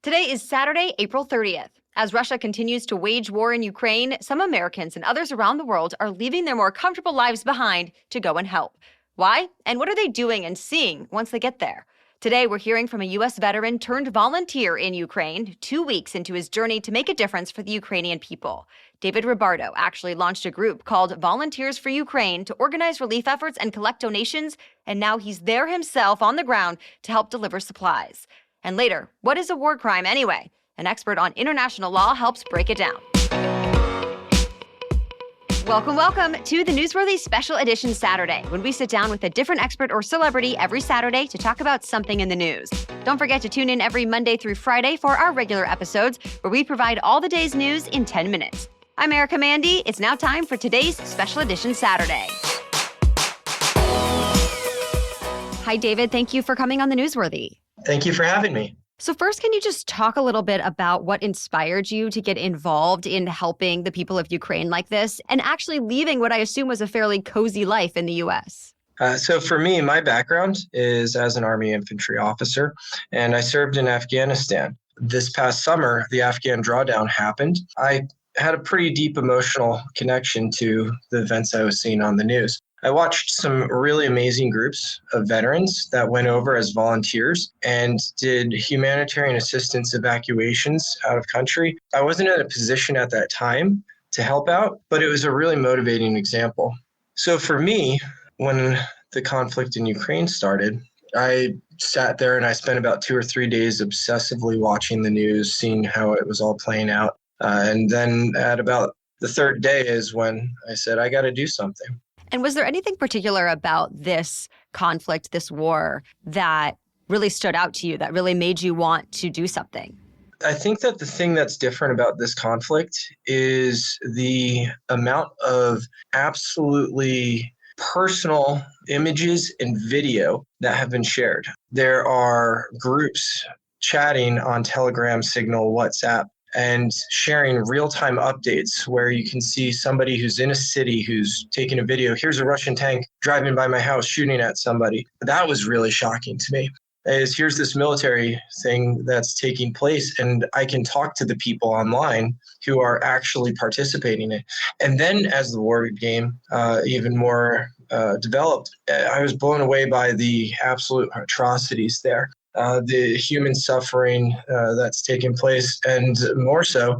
Today is Saturday, April 30th. As Russia continues to wage war in Ukraine, some Americans and others around the world are leaving their more comfortable lives behind to go and help. Why? And what are they doing and seeing once they get there? Today, we're hearing from a U.S. veteran turned volunteer in Ukraine, 2 weeks into his journey to make a difference for the Ukrainian people. David Ribardo actually launched a group called Volunteers for Ukraine to organize relief efforts and collect donations, and now he's there himself on the ground to help deliver supplies. And later, what is a war crime anyway? An expert on international law helps break it down. Welcome to the Newsworthy Special Edition Saturday, when we sit down with a different expert or celebrity every Saturday to talk about something in the news. Don't forget to tune in every Monday through Friday for our regular episodes, where we provide all the day's news in 10 minutes. I'm Erica Mandy. It's now time for today's Special Edition Saturday. Hi, David. Thank you for coming on the Newsworthy. Thank you for having me. So first, can you just talk a little bit about what inspired you to get involved in helping the people of Ukraine like this and actually leaving what I assume was a fairly cozy life in the U.S.? So for me, my background is as an Army infantry officer, and I served in Afghanistan. This past summer, the Afghan drawdown happened. I had a pretty deep emotional connection to the events I was seeing on the news. I watched some really amazing groups of veterans that went over as volunteers and did humanitarian assistance evacuations out of country. I wasn't in a position at that time to help out, but it was a really motivating example. So for me, when the conflict in Ukraine started, I sat there and I spent about 2 or 3 days obsessively watching the news, seeing how it was all playing out. And then at about the third day is when I said, I got to do something. And was there anything particular about this conflict, this war, that really stood out to you, that really made you want to do something? I think that the thing that's different about this conflict is the amount of absolutely personal images and video that have been shared. There are groups chatting on Telegram, Signal, WhatsApp, and sharing real-time updates where you can see somebody who's in a city who's taking a video. Here's a Russian tank driving by my house shooting at somebody. That was really shocking to me. Here's this military thing that's taking place, and I can talk to the people online who are actually participating in it. And then as the war became even more developed, I was blown away by the absolute atrocities there. The human suffering that's taking place, and more so,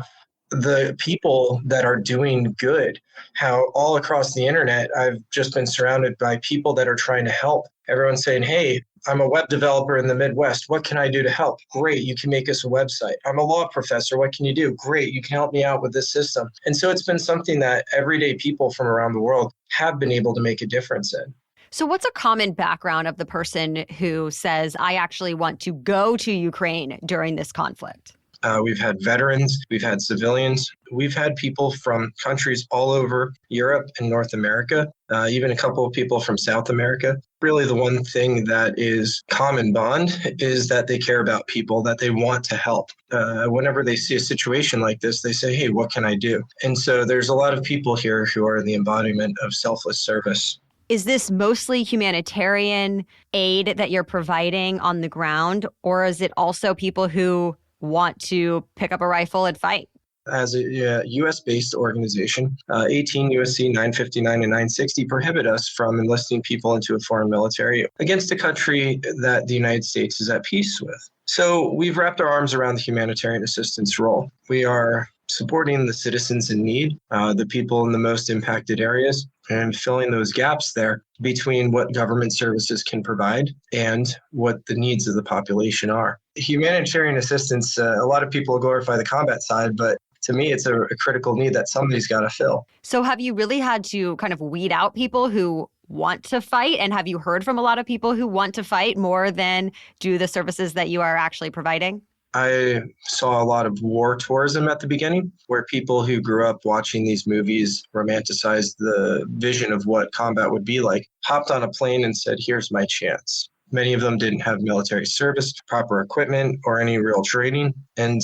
the people that are doing good. How all across the internet, I've just been surrounded by people that are trying to help. Everyone's saying, hey, I'm a web developer in the Midwest. What can I do to help? Great, you can make us a website. I'm a law professor. What can you do? Great, you can help me out with this system. And so it's been something that everyday people from around the world have been able to make a difference in. So what's a common background of the person who says, I actually want to go to Ukraine during this conflict? We've had veterans, we've had civilians, we've had people from countries all over Europe and North America, even a couple of people from South America. Really, the one thing that is common bond is that they care about people, that they want to help. Whenever they see a situation like this, they say, hey, what can I do? And so there's a lot of people here who are the embodiment of selfless service. Is this mostly humanitarian aid that you're providing on the ground, or is it also people who want to pick up a rifle and fight? As a U.S.-based organization, 18 U.S.C. 959 and 960 prohibit us from enlisting people into a foreign military against a country that the United States is at peace with. So we've wrapped our arms around the humanitarian assistance role. We are supporting the citizens in need, the people in the most impacted areas, and filling those gaps there between what government services can provide and what the needs of the population are. Humanitarian assistance, a lot of people glorify the combat side, but to me, it's a critical need that somebody's got to fill. So have you really had to kind of weed out people who want to fight? And have you heard from a lot of people who want to fight more than do the services that you are actually providing? I saw a lot of war tourism at the beginning, where people who grew up watching these movies romanticized the vision of what combat would be like, hopped on a plane and said, here's my chance. Many of them didn't have military service, proper equipment, or any real training. And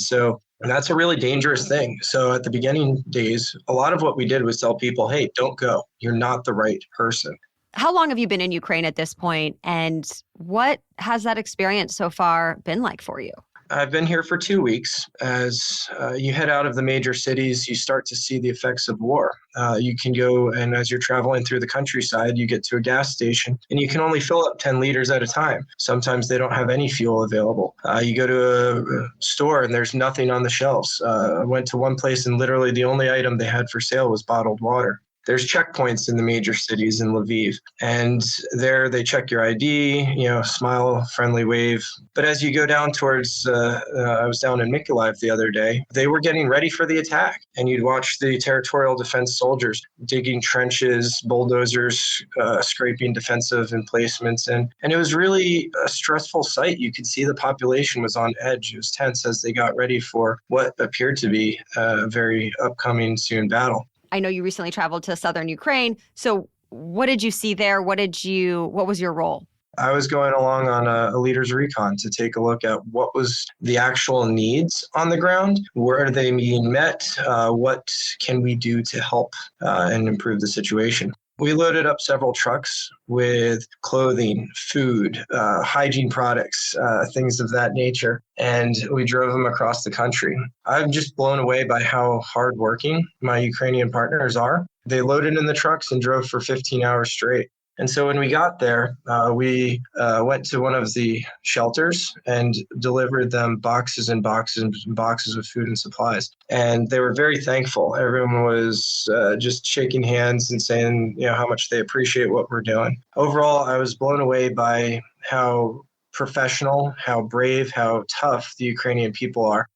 that's a really dangerous thing. So at the beginning days, a lot of what we did was tell people, hey, don't go. You're not the right person. How long have you been in Ukraine at this point? And what has that experience so far been like for you? I've been here for 2 weeks. As you head out of the major cities, you start to see the effects of war. You can go, and as you're traveling through the countryside, you get to a gas station and you can only fill up 10 liters at a time. Sometimes they don't have any fuel available. You go to a store and there's nothing on the shelves. I went to one place and literally the only item they had for sale was bottled water. There's checkpoints in the major cities in Lviv, and there they check your ID, smile, friendly wave. But as you go down towards, I was down in Mykolaiv the other day, they were getting ready for the attack, and you'd watch the territorial defense soldiers digging trenches, bulldozers, scraping defensive emplacements, and it was really a stressful sight. You could see the population was on edge. It was tense as they got ready for what appeared to be a very upcoming soon battle. I know you recently traveled to southern Ukraine. So what did you see there? What was your role? I was going along on a leader's recon to take a look at what was the actual needs on the ground. Where are they being met? What can we do to help and improve the situation? We loaded up several trucks with clothing, food, hygiene products, things of that nature, and we drove them across the country. I'm just blown away by how hardworking my Ukrainian partners are. They loaded in the trucks and drove for 15 hours straight. And so when we got there, we went to one of the shelters and delivered them boxes and boxes and boxes of food and supplies. And they were very thankful. Everyone was just shaking hands and saying, how much they appreciate what we're doing. Overall, I was blown away by how professional, how brave, how tough the Ukrainian people are.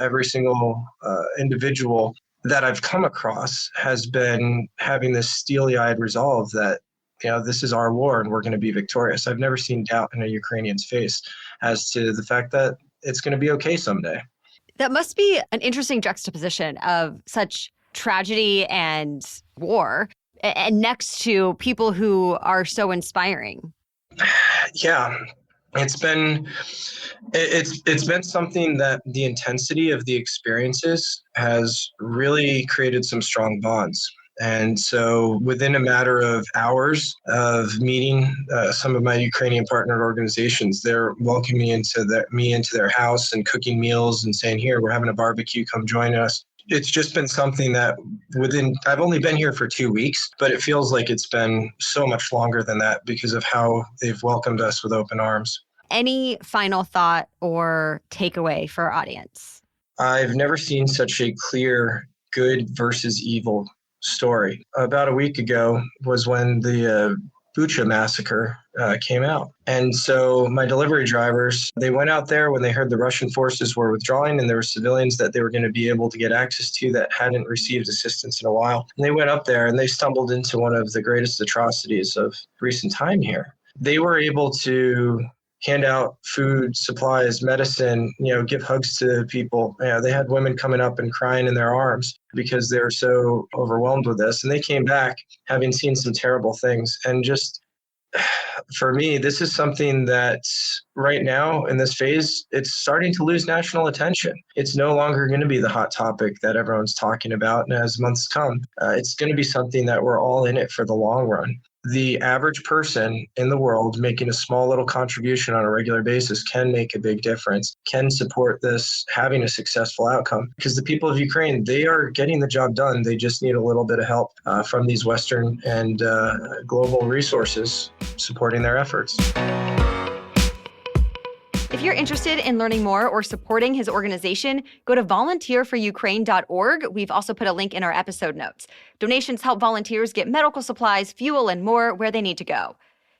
Every single individual that I've come across has been having this steely-eyed resolve that this is our war and we're going to be victorious. I've never seen doubt in a Ukrainian's face as to the fact that it's going to be okay someday. That must be an interesting juxtaposition of such tragedy and war, and next to people who are so inspiring. Yeah. It's been something that the intensity of the experiences has really created some strong bonds. And so within a matter of hours of meeting some of my Ukrainian partnered organizations, they're welcoming me into their house and cooking meals and saying, here, we're having a barbecue, come join us. It's just been something that I've only been here for 2 weeks, but it feels like it's been so much longer than that because of how they've welcomed us with open arms. Any final thought or takeaway for our audience? I've never seen such a clear good versus evil story. About a week ago was when the Bucha massacre came out. And so my delivery drivers, they went out there when they heard the Russian forces were withdrawing and there were civilians that they were going to be able to get access to that hadn't received assistance in a while. And they went up there and they stumbled into one of the greatest atrocities of recent time here. They were able to hand out food, supplies, medicine, give hugs to people. They had women coming up and crying in their arms because they were so overwhelmed with this. And they came back having seen some terrible things. And just for me, this is something that right now in this phase, it's starting to lose national attention. It's no longer going to be the hot topic that everyone's talking about. And as months come, it's going to be something that we're all in it for the long run. The average person in the world making a small little contribution on a regular basis can make a big difference, can support this having a successful outcome. Because the people of Ukraine, they are getting the job done. They just need a little bit of help from these Western and global resources supporting their efforts. If you're interested in learning more or supporting his organization, go to volunteerforukraine.org. We've also put a link in our episode notes. Donations help volunteers get medical supplies, fuel, and more where they need to go.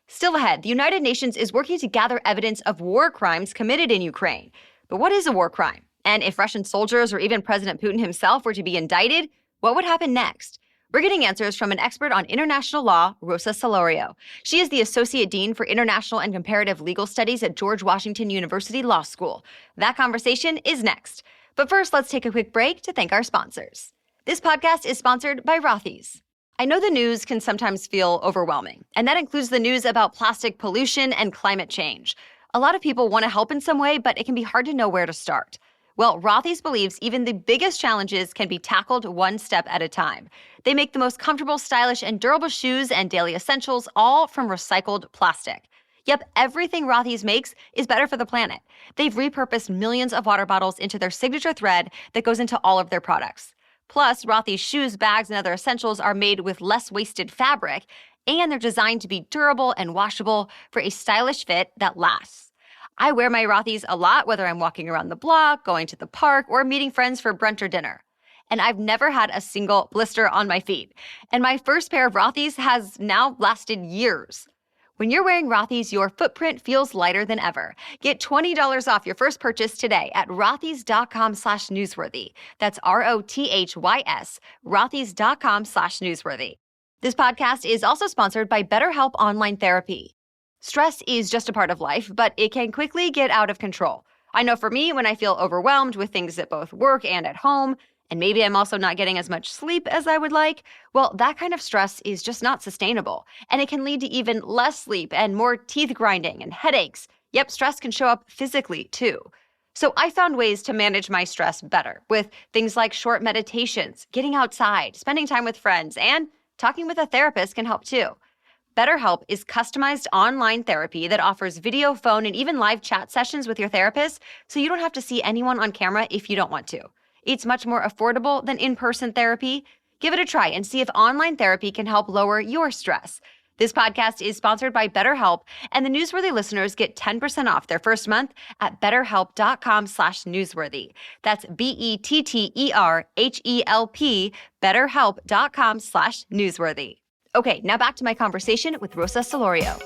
Still ahead, the United Nations is working to gather evidence of war crimes committed in Ukraine. But what is a war crime? And if Russian soldiers or even President Putin himself were to be indicted, what would happen next? We're getting answers from an expert on international law, Rosa Celorio. She is the Associate Dean for International and Comparative Legal Studies at George Washington University Law School. That conversation is next. But first, let's take a quick break to thank our sponsors. This podcast is sponsored by Rothy's. I know the news can sometimes feel overwhelming, and that includes the news about plastic pollution and climate change. A lot of people want to help in some way, but it can be hard to know where to start. Well, Rothy's believes even the biggest challenges can be tackled one step at a time. They make the most comfortable, stylish, and durable shoes and daily essentials, all from recycled plastic. Yep, everything Rothy's makes is better for the planet. They've repurposed millions of water bottles into their signature thread that goes into all of their products. Plus, Rothy's shoes, bags, and other essentials are made with less wasted fabric, and they're designed to be durable and washable for a stylish fit that lasts. I wear my Rothy's a lot, whether I'm walking around the block, going to the park, or meeting friends for brunch or dinner. And I've never had a single blister on my feet. And my first pair of Rothy's has now lasted years. When you're wearing Rothy's, your footprint feels lighter than ever. Get $20 off your first purchase today at rothys.com/newsworthy. That's ROTHYS, rothys.com/newsworthy. This podcast is also sponsored by BetterHelp Online Therapy. Stress is just a part of life, but it can quickly get out of control. I know for me, when I feel overwhelmed with things at both work and at home, and maybe I'm also not getting as much sleep as I would like, well, that kind of stress is just not sustainable. And it can lead to even less sleep and more teeth grinding and headaches. Yep, stress can show up physically too. So I found ways to manage my stress better with things like short meditations, getting outside, spending time with friends, and talking with a therapist can help too. BetterHelp is customized online therapy that offers video, phone, and even live chat sessions with your therapist, so you don't have to see anyone on camera if you don't want to. It's much more affordable than in-person therapy. Give it a try and see if online therapy can help lower your stress. This podcast is sponsored by BetterHelp, and the Newsworthy listeners get 10% off their first month at betterhelp.com/newsworthy. That's BETTERHELP, betterhelp.com/newsworthy. Okay, now back to my conversation with Rosa Celorio.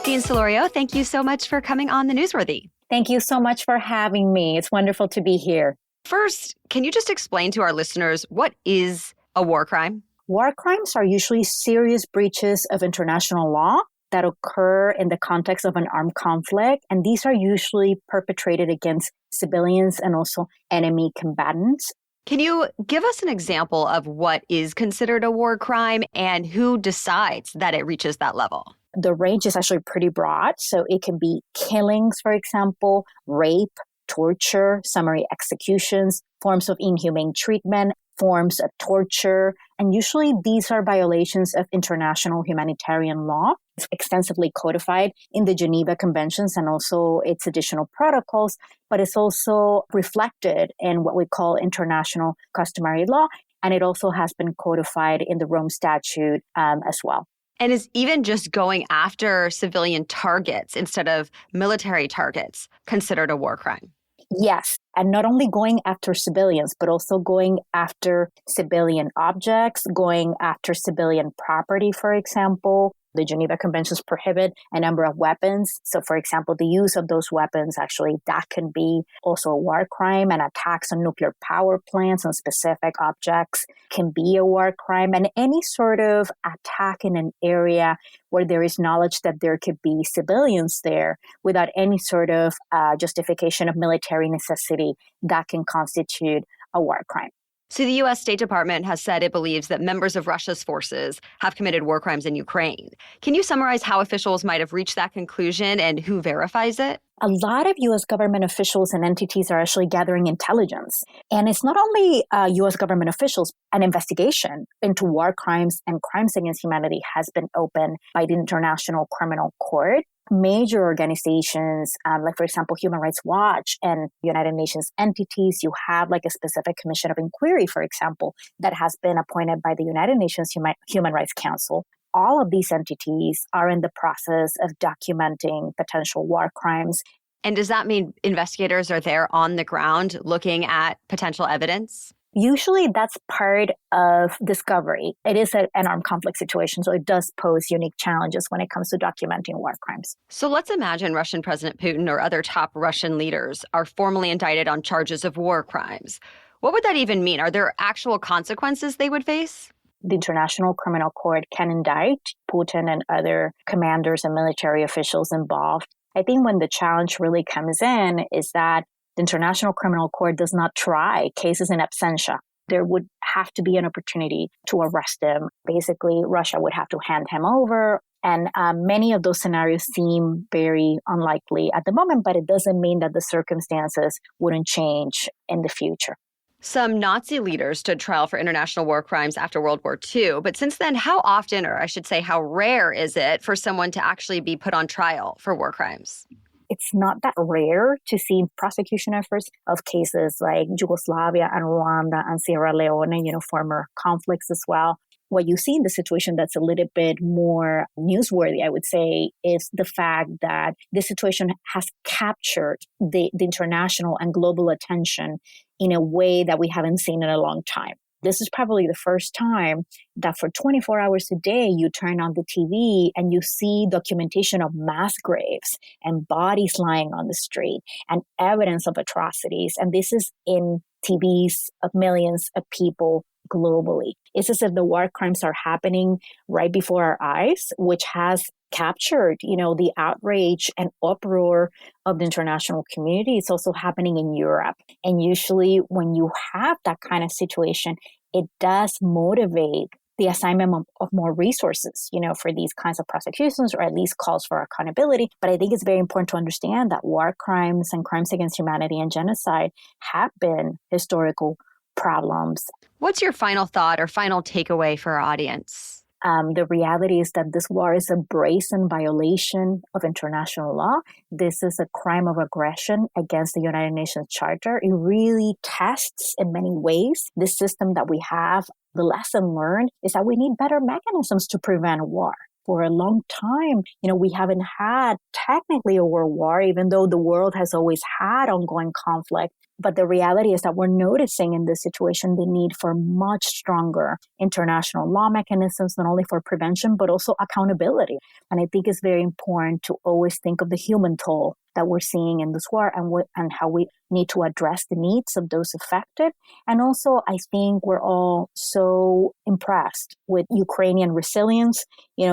Dean Celorio, thank you so much for coming on the Newsworthy. Thank you so much for having me. It's wonderful to be here. First, can you just explain to our listeners what is a war crime? War crimes are usually serious breaches of international law that occur in the context of an armed conflict, and these are usually perpetrated against civilians and also enemy combatants. Can you give us an example of what is considered a war crime and who decides that it reaches that level? The range is actually pretty broad. So it can be killings, for example, rape, torture, summary executions, forms of inhumane treatment, forms of torture. And usually these are violations of international humanitarian law. It's extensively codified in the Geneva Conventions and also its additional protocols, but it's also reflected in what we call international customary law. And it also has been codified in the Rome Statute as well. And is even just going after civilian targets instead of military targets considered a war crime? Yes. And not only going after civilians, but also going after civilian objects, going after civilian property, for example. The Geneva Conventions prohibit a number of weapons. So, for example, the use of those weapons, actually, that can be also a war crime, and attacks on nuclear power plants and specific objects can be a war crime. And any sort of attack in an area where there is knowledge that there could be civilians there without any sort of justification of military necessity, that can constitute a war crime. So the U.S. State Department has said it believes that members of Russia's forces have committed war crimes in Ukraine. Can you summarize how officials might have reached that conclusion and who verifies it? A lot of U.S. government officials and entities are actually gathering intelligence. And it's not only U.S. government officials. An investigation into war crimes and crimes against humanity has been opened by the International Criminal Court. Major organizations, like, for example, Human Rights Watch and United Nations entities, you have like a specific commission of inquiry, for example, that has been appointed by the United Nations Human Rights Council. All of these entities are in the process of documenting potential war crimes. And does that mean investigators are there on the ground looking at potential evidence? Usually that's part of discovery. It is an armed conflict situation, so it does pose unique challenges when it comes to documenting war crimes. So let's imagine Russian President Putin or other top Russian leaders are formally indicted on charges of war crimes. What would that even mean? Are there actual consequences they would face? The International Criminal Court can indict Putin and other commanders and military officials involved. I think when the challenge really comes in is that the International Criminal Court does not try cases in absentia. There would have to be an opportunity to arrest him. Basically, Russia would have to hand him over. And many of those scenarios seem very unlikely at the moment, but it doesn't mean that the circumstances wouldn't change in the future. Some Nazi leaders stood trial for international war crimes after World War II. But since then, how often, or I should say, how rare is it for someone to actually be put on trial for war crimes? It's not that rare to see prosecution efforts of cases like Yugoslavia and Rwanda and Sierra Leone, former conflicts as well. What you see in the situation that's a little bit more newsworthy, I would say, is the fact that this situation has captured the international and global attention in a way that we haven't seen in a long time. This is probably the first time that for 24 hours a day, you turn on the TV and you see documentation of mass graves and bodies lying on the street and evidence of atrocities. And this is in TVs of millions of people globally. It's as if the war crimes are happening right before our eyes, which has captured, the outrage and uproar of the international community. It's also happening in Europe. And usually when you have that kind of situation, it does motivate the assignment of more resources, for these kinds of prosecutions, or at least calls for accountability. But I think it's very important to understand that war crimes and crimes against humanity and genocide have been historical problems. What's your final thought or final takeaway for our audience? The reality is that this war is a brazen violation of international law. This is a crime of aggression against the United Nations Charter. It really tests in many ways the system that we have. The lesson learned is that we need better mechanisms to prevent war. For a long time, we haven't had technically a world war, even though the world has always had ongoing conflict. But the reality is that we're noticing in this situation the need for much stronger international law mechanisms, not only for prevention, but also accountability. And I think it's very important to always think of the human toll that we're seeing in this war and how we need to address the needs of those affected. And also, I think we're all so impressed with Ukrainian resilience,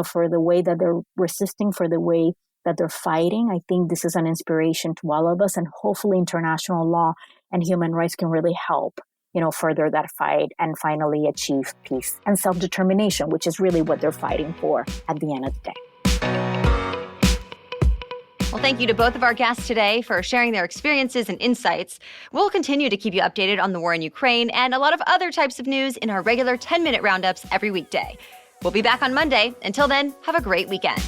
for the way that they're resisting, for the way that they're fighting. I think this is an inspiration to all of us, and hopefully international law and human rights can really help, further that fight and finally achieve peace and self-determination, which is really what they're fighting for at the end of the day. Well, thank you to both of our guests today for sharing their experiences and insights. We'll continue to keep you updated on the war in Ukraine and a lot of other types of news in our regular 10-minute roundups every weekday. We'll be back on Monday. Until then, have a great weekend.